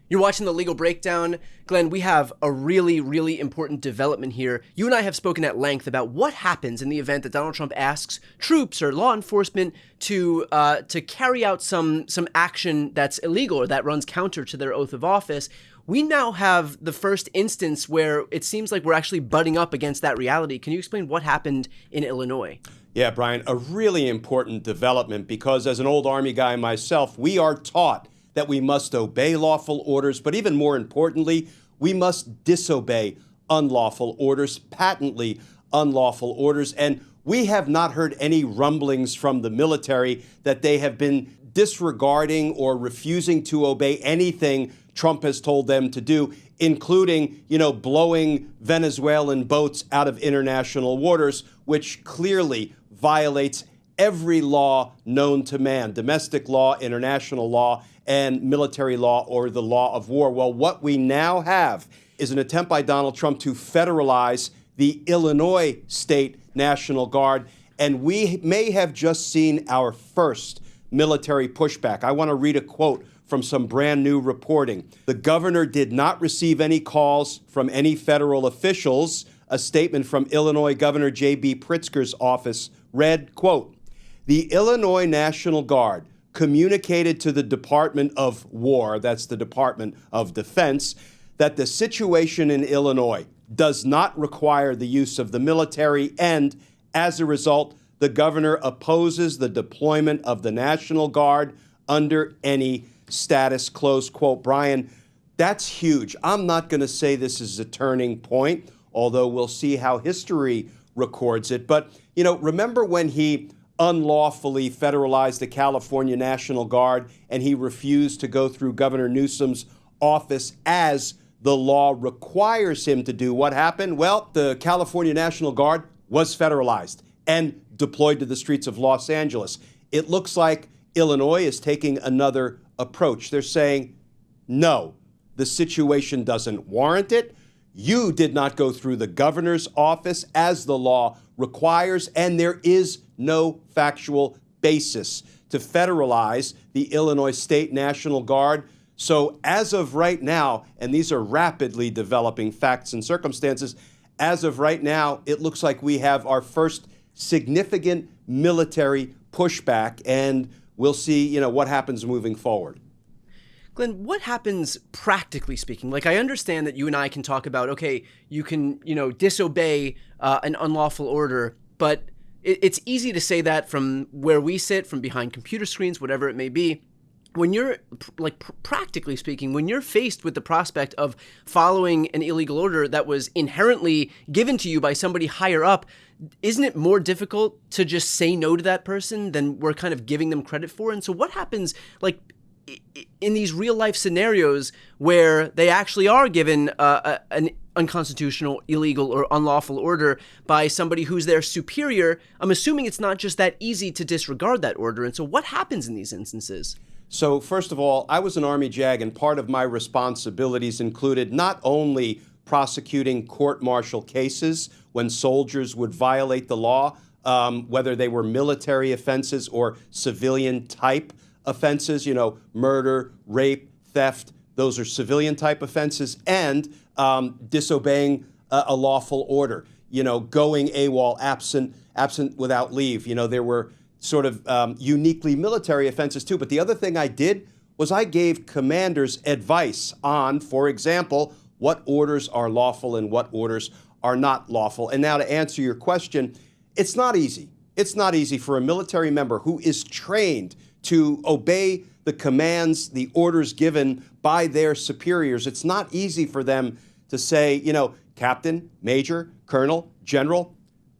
You're watching The Legal Breakdown. Glenn, we have a really, really important development here. You and I have spoken at length about what happens in the event that Donald Trump asks troops or law enforcement to carry out some action that's illegal or that runs counter to their oath of office. We now have the first instance where it seems like we're actually butting up against that reality. Can you explain what happened in Illinois? Yeah, Brian, a really important development because as an old Army guy myself, we are taught that we must obey lawful orders, but even more importantly, we must disobey unlawful orders, patently unlawful orders. And we have not heard any rumblings from the military that they have been disregarding or refusing to obey anything Trump has told them to do, including, blowing Venezuelan boats out of international waters, which clearly violates every law known to man, domestic law, international law, and military law or the law of war. Well, what we now have is an attempt by Donald Trump to federalize the Illinois State National Guard, and we may have just seen our first military pushback. I want to read a quote from some brand new reporting. The governor did not receive any calls from any federal officials. A statement from Illinois Governor J.B. Pritzker's office read, quote, "The Illinois National Guard communicated to the Department of War," that's the Department of Defense, "that the situation in Illinois does not require the use of the military, and as a result, the governor opposes the deployment of the National Guard under any status," close quote. Brian, that's huge. I'm not going to say this is a turning point, although we'll see how history records it. But, remember when he unlawfully federalized the California National Guard and he refused to go through Governor Newsom's office as the law requires him to do? What happened? Well, the California National Guard was federalized and deployed to the streets of Los Angeles. It looks like Illinois is taking another approach. They're saying, no, the situation doesn't warrant it. You did not go through the governor's office as the law requires, and there is no factual basis to federalize the Illinois State National Guard. So as of right now, and these are rapidly developing facts and circumstances, as of right now, it looks like we have our first significant military pushback, and we'll see, what happens moving forward. Glenn, what happens practically speaking? Like, I understand that you and I can talk about, okay, you can, disobey an unlawful order, but it's easy to say that from where we sit, from behind computer screens, whatever it may be. When you're, practically speaking, when you're faced with the prospect of following an illegal order that was inherently given to you by somebody higher up, isn't it more difficult to just say no to that person than we're kind of giving them credit for? And so what happens, in these real life scenarios where they actually are given an unconstitutional, illegal, or unlawful order by somebody who's their superior? I'm assuming it's not just that easy to disregard that order. And so what happens in these instances? So first of all, I was an Army JAG, and part of my responsibilities included not only prosecuting court-martial cases when soldiers would violate the law, whether they were military offenses or civilian-type offenses, murder, rape, theft, those are civilian-type offenses, and disobeying a lawful order, going AWOL, absent without leave. There were sort of uniquely military offenses too. But the other thing I did was I gave commanders advice on, for example, what orders are lawful and what orders are not lawful. And now to answer your question, it's not easy. It's not easy for a military member who is trained to obey the commands, the orders given by their superiors. It's not easy for them to say, Captain, Major, Colonel, General,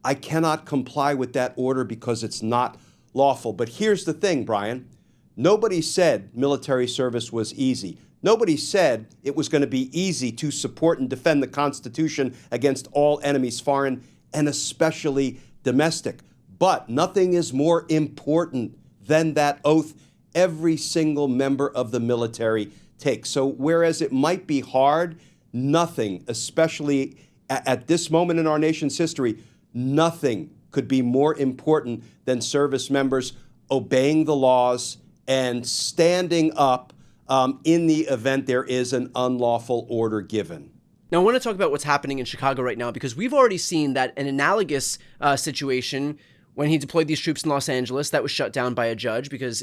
I cannot comply with that order because it's not lawful. But here's the thing, Brian. Nobody said military service was easy. Nobody said it was going to be easy to support and defend the Constitution against all enemies, foreign and especially domestic. But nothing is more important than that oath every single member of the military takes. So whereas it might be hard, nothing, especially at this moment in our nation's history, nothing could be more important than service members obeying the laws and standing up in the event there is an unlawful order given. Now, I want to talk about what's happening in Chicago right now, because we've already seen that an analogous situation when he deployed these troops in Los Angeles, that was shut down by a judge because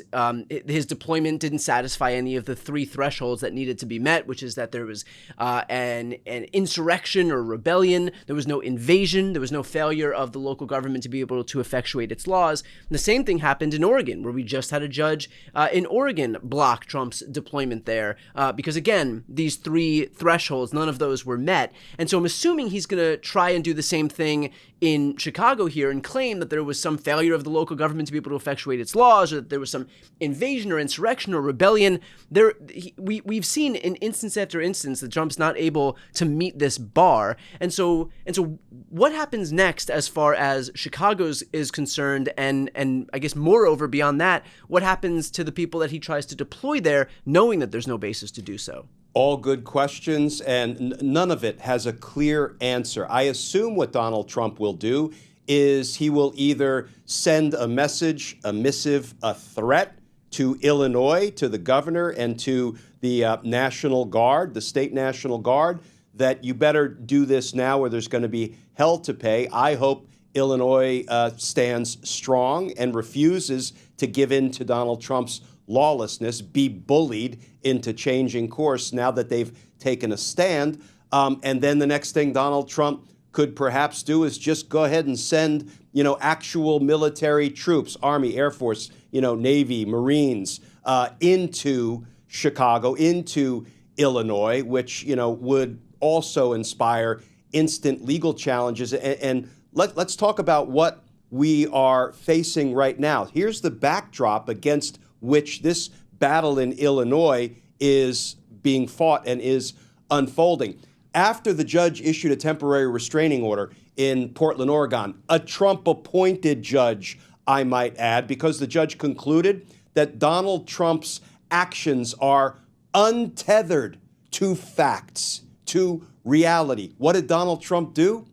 his deployment didn't satisfy any of the three thresholds that needed to be met, which is that there was an insurrection or rebellion, there was no invasion, there was no failure of the local government to be able to effectuate its laws. And the same thing happened in Oregon, where we just had a judge in Oregon block Trump's deployment there because, again, these three thresholds, none of those were met. And so I'm assuming he's going to try and do the same thing in Chicago here and claim that there was some failure of the local government to be able to effectuate its laws, or that there was some invasion or insurrection or rebellion. We've seen in instance after instance that Trump's not able to meet this bar. And so what happens next as far as Chicago's is concerned, and I guess moreover beyond that, what happens to the people that he tries to deploy there, knowing that there's no basis to do so? All good questions, and none of it has a clear answer. I assume what Donald Trump will do is he will either send a message, a missive, a threat to Illinois, to the governor, and to the National Guard, the state National Guard, that you better do this now or there's going to be hell to pay. I hope Illinois stands strong and refuses to give in to Donald Trump's lawlessness, be bullied into changing course now that they've taken a stand. And then the next thing Donald Trump could perhaps do is just go ahead and send, actual military troops, Army, Air Force, Navy, Marines, into Chicago, into Illinois, which, would also inspire instant legal challenges. And let's talk about what we are facing right now. Here's the backdrop against which this battle in Illinois is being fought and is unfolding. After the judge issued a temporary restraining order in Portland, Oregon, a Trump-appointed judge, I might add, because the judge concluded that Donald Trump's actions are untethered to facts, to reality. What did Donald Trump do?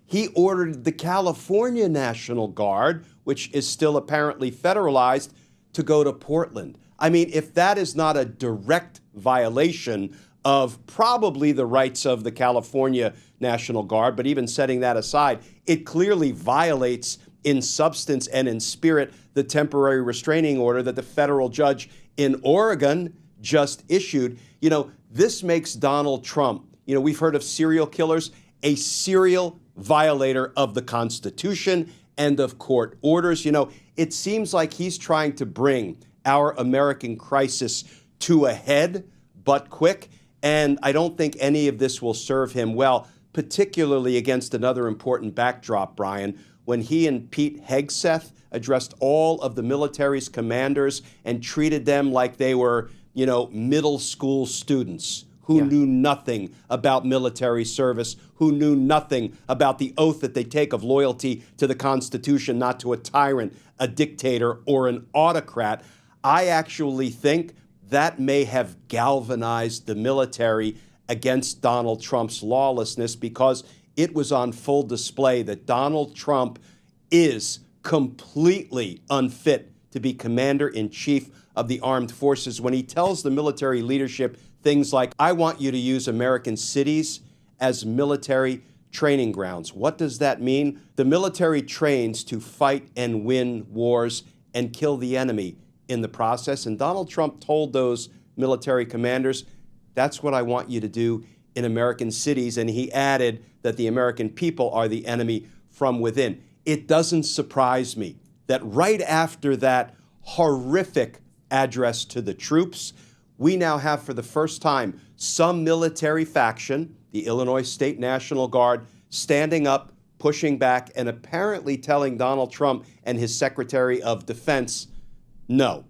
He ordered the California National Guard, which is still apparently federalized, to go to Portland. I mean, if that is not a direct violation of probably the rights of the California National Guard, but even setting that aside, it clearly violates in substance and in spirit the temporary restraining order that the federal judge in Oregon just issued. This makes Donald Trump, we've heard of serial killers, a serial violator of the Constitution and of court orders. It seems like he's trying to bring our American crisis to a head, but quick. And I don't think any of this will serve him well, particularly against another important backdrop, Brian, when he and Pete Hegseth addressed all of the military's commanders and treated them like they were, middle school students who knew nothing about military service, who knew nothing about the oath that they take of loyalty to the Constitution, not to a tyrant, a dictator, or an autocrat. I actually think that may have galvanized the military against Donald Trump's lawlessness, because it was on full display that Donald Trump is completely unfit to be commander-in-chief of the armed forces when he tells the military leadership things like, I want you to use American cities as military training grounds. What does that mean? The military trains to fight and win wars and kill the enemy in the process. And Donald Trump told those military commanders, that's what I want you to do in American cities. And he added that the American people are the enemy from within. It doesn't surprise me that right after that horrific address to the troops, we now have for the first time some military faction, the Illinois State National Guard, standing up, pushing back, and apparently telling Donald Trump and his Secretary of Defense, no.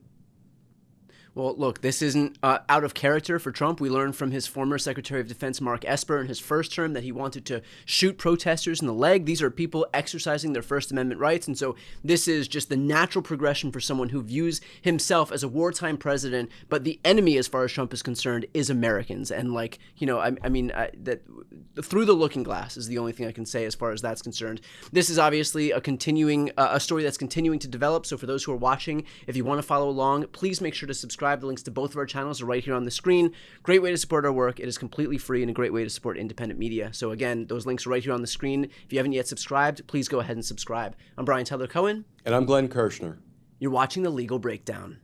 Well, look, this isn't out of character for Trump. We learned from his former Secretary of Defense, Mark Esper, in his first term that he wanted to shoot protesters in the leg. These are people exercising their First Amendment rights. And so this is just the natural progression for someone who views himself as a wartime president. But the enemy, as far as Trump is concerned, is Americans. And that through the looking glass is the only thing I can say as far as that's concerned. This is obviously a story that's continuing to develop. So for those who are watching, if you want to follow along, please make sure to subscribe subscribe. The links to both of our channels are right here on the screen. Great way to support our work. It is completely free and a great way to support independent media. So again, those links are right here on the screen. If you haven't yet subscribed, please go ahead and subscribe. I'm Brian Tyler Cohen. And I'm Glenn Kirshner. You're watching The Legal Breakdown.